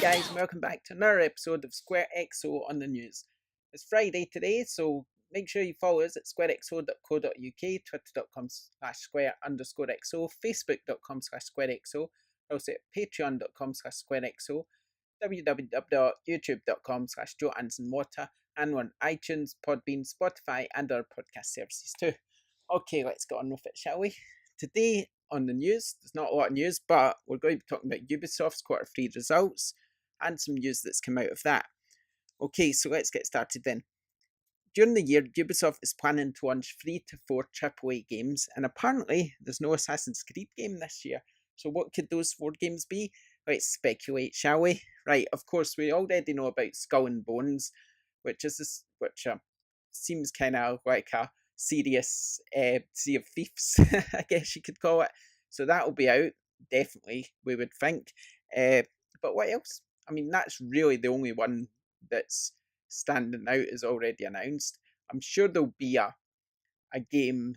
guys, and welcome back to another episode of SquareXO on the news. It's Friday today, so make sure you follow us at squarexo.co.uk, twitter.com/square_xo, facebook.com/squarexo, also at patreon.com/squarexo, www.youtube.com/joeansonwater, and on iTunes, Podbean, Spotify, and other podcast services too. Okay, let's get on with it, shall we? Today on the news, there's not a lot of news, but we're going to be talking about Ubisoft's Q3 results and some news that's come out of that. Okay, so let's get started then. During the year, Ubisoft is planning to launch 3 to 4 AAA games, and apparently there's no Assassin's Creed game this year. So what could those 4 games be? Let's speculate, shall we? Right, of course, we already know about Skull and Bones, which seems kind of like a serious Sea of Thieves, I guess you could call it. So that'll be out, definitely, we would think. But what else? I mean, that's really the only one that's standing out is already announced. I'm sure there'll be a game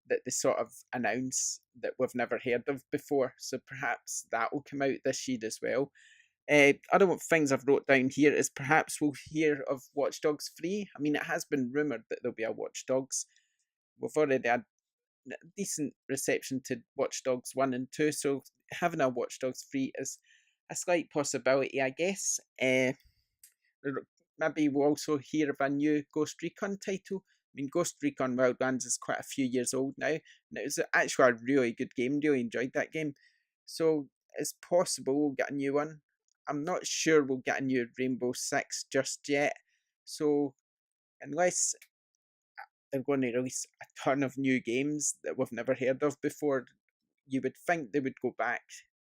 that they sort of announce that we've never heard of before. So perhaps that will come out this year as well. Other things I've wrote down here is perhaps we'll hear of Watch Dogs 3. I mean, it has been rumoured that there'll be a Watch Dogs. We've already had decent reception to Watch Dogs 1 and 2, so having a Watch Dogs 3 is a slight possibility, I guess. Maybe we'll also hear of a new Ghost Recon title. I mean, Ghost Recon Wildlands is quite a few years old now, and it was actually a really good game. Really enjoyed that game. So it's possible we'll get a new one. I'm not sure we'll get a new Rainbow Six just yet. So unless they're going to release a ton of new games that we've never heard of before, you would think they would go back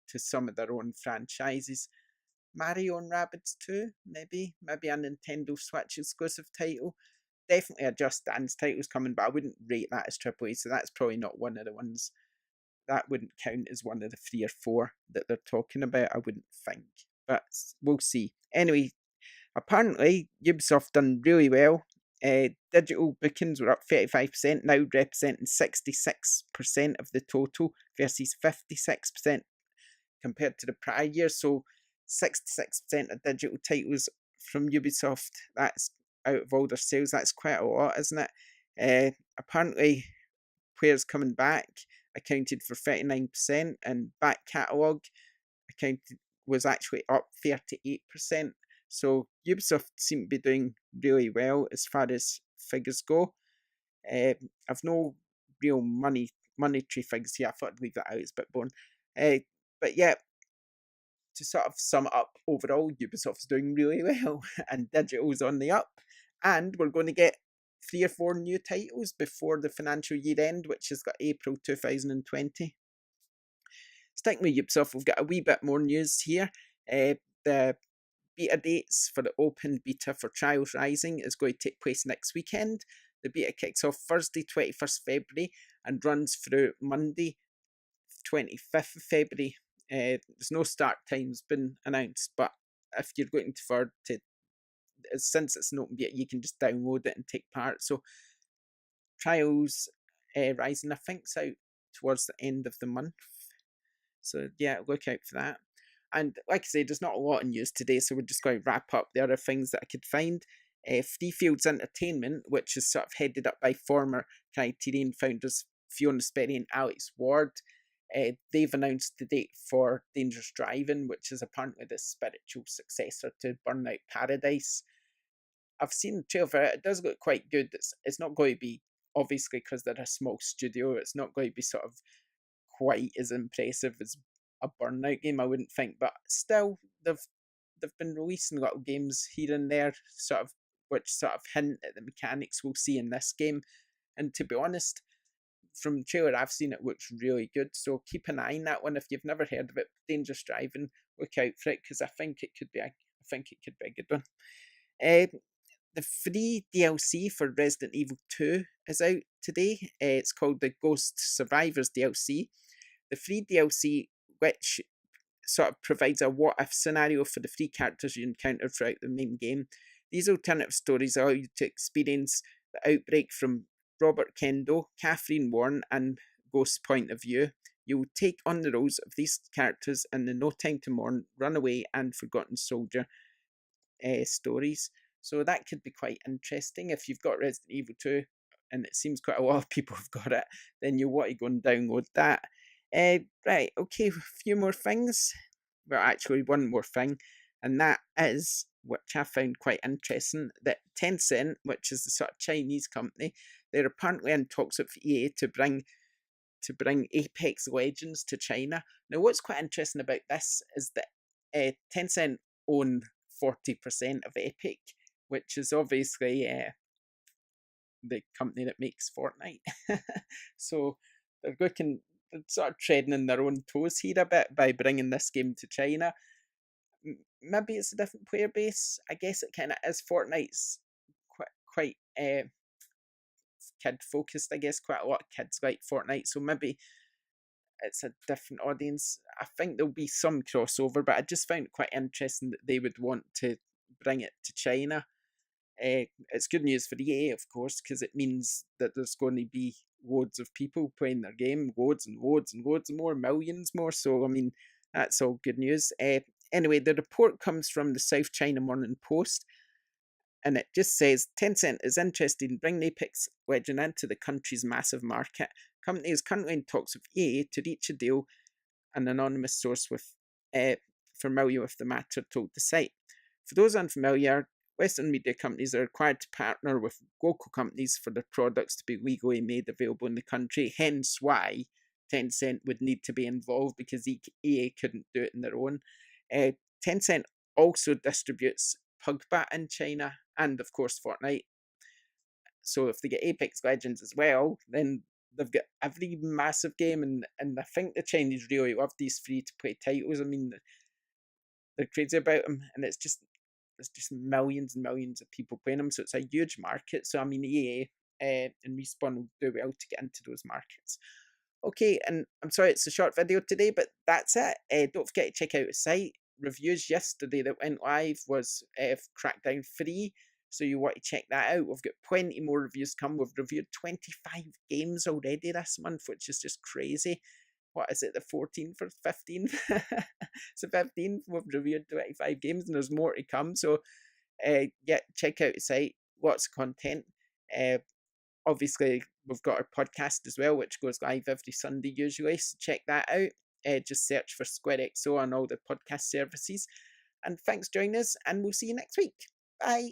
to some of their own franchises. Mario and Rabbids 2, maybe a Nintendo Switch exclusive title. Definitely a Just Dance title's coming, but I wouldn't rate that as AAA, so that's probably not one of the ones. That wouldn't count as one of the 3 or 4 that they're talking about, I wouldn't think. But we'll see. Anyway, apparently Ubisoft done really well. Digital bookings were up 35%, now representing 66% of the total versus 56% compared to the prior year. So 66% of digital titles from Ubisoft, that's out of all their sales, that's quite a lot, isn't it? Apparently, players coming back accounted for 39%, and back catalogue was actually up 38%. So Ubisoft seem to be doing really well as far as figures go. I've no real monetary figures here. I thought I'd leave that out. It's a bit boring. But yeah, to sort of sum it up, overall, Ubisoft's doing really well, and digital's on the up. And we're going to get 3 or 4 new titles before the financial year end, which has got April 2020. Sticking with Ubisoft, we've got a wee bit more news here. The beta dates for the open beta for Trials Rising is going to take place next weekend. The beta kicks off Thursday, 21st February, and runs through Monday, 25th of February. There's no start times been announced, but if you're looking forward to, since it's an open beta, you can just download it and take part. So Trials Rising, I think, is out towards the end of the month. So yeah, look out for that. And like I said, there's not a lot of news today, so we're just going to wrap up the other things that I could find. Freefields Entertainment, which is sort of headed up by former Criterion founders Fiona Sperry and Alex Ward, they've announced the date for Dangerous Driving, which is apparently the spiritual successor to Burnout Paradise. I've seen the trailer for it. It does look quite good. It's not going to be, obviously, because they're a small studio, it's not going to be sort of quite as impressive as a Burnout game, I wouldn't think. But still, they've been releasing little games here and there, which sort of hint at the mechanics we'll see in this game. And to be honest, from the trailer I've seen, it looks really good. So keep an eye on that one if you've never heard of it. Dangerous Driving, look out for it, because I think it could be a good one. The free DLC for Resident Evil 2 is out today. It's called the Ghost Survivors DLC. The free DLC, which sort of provides a what-if scenario for the 3 characters you encounter throughout the main game. These alternative stories allow you to experience the outbreak from Robert Kendo, Catherine Warren, and Ghost's point of view. you will take on the roles of these characters in the No Time to Mourn, Runaway, and Forgotten Soldier stories. So that could be quite interesting. If you've got Resident Evil 2, and it seems quite a lot of people have got it, then you'll want to go and download that. Right, okay, a few more things. Well, actually, one more thing, and that is, which I found quite interesting, that Tencent, which is the sort of Chinese company, they're apparently in talks with EA to bring Apex Legends to China. Now, what's quite interesting about this is that Tencent own 40% of Epic, which is obviously the company that makes Fortnite. So they're sort of treading in their own toes here a bit by bringing this game to China. Maybe it's a different player base. I guess it kind of is. Fortnite's quite kid focused. I guess quite a lot of kids like Fortnite, so maybe it's a different audience. I think there'll be some crossover, but I just found it quite interesting that they would want to bring it to China. It's good news for EA, of course, because it means that there's going to be loads of people playing their game, loads and loads and loads more, millions more. So, I mean, that's all good news. Anyway, the report comes from the South China Morning Post, and it just says Tencent is interested in bringing Apex Legend into the country's massive market. Company is currently in talks with EA to reach a deal, an anonymous source with familiar with the matter told the site. For those unfamiliar, Western media companies are required to partner with local companies for their products to be legally made available in the country, hence why Tencent would need to be involved, because EA couldn't do it on their own. Tencent also distributes PUBG in China and, of course, Fortnite. So if they get Apex Legends as well, then they've got every massive game, and I think the Chinese really love these free-to-play titles. I mean, they're crazy about them, and there's just millions and millions of people playing them, so it's a huge market. So I mean, EA and Respawn will do well to get into those markets. Okay, and I'm sorry it's a short video today, but that's it. Don't forget to check out the site. Reviews yesterday that went live was Crackdown 3, so you want to check that out. We've got plenty more reviews come. We've reviewed 25 games already this month, which is just crazy. What is it, the 14th or 15th? So 15th, we've reviewed 25 games, and there's more to come. So yeah, check out the site. Lots of content. Obviously, we've got our podcast as well, which goes live every Sunday usually, so check that out. Just search for SquareXO on all the podcast services. And thanks for joining us, and we'll see you next week. Bye.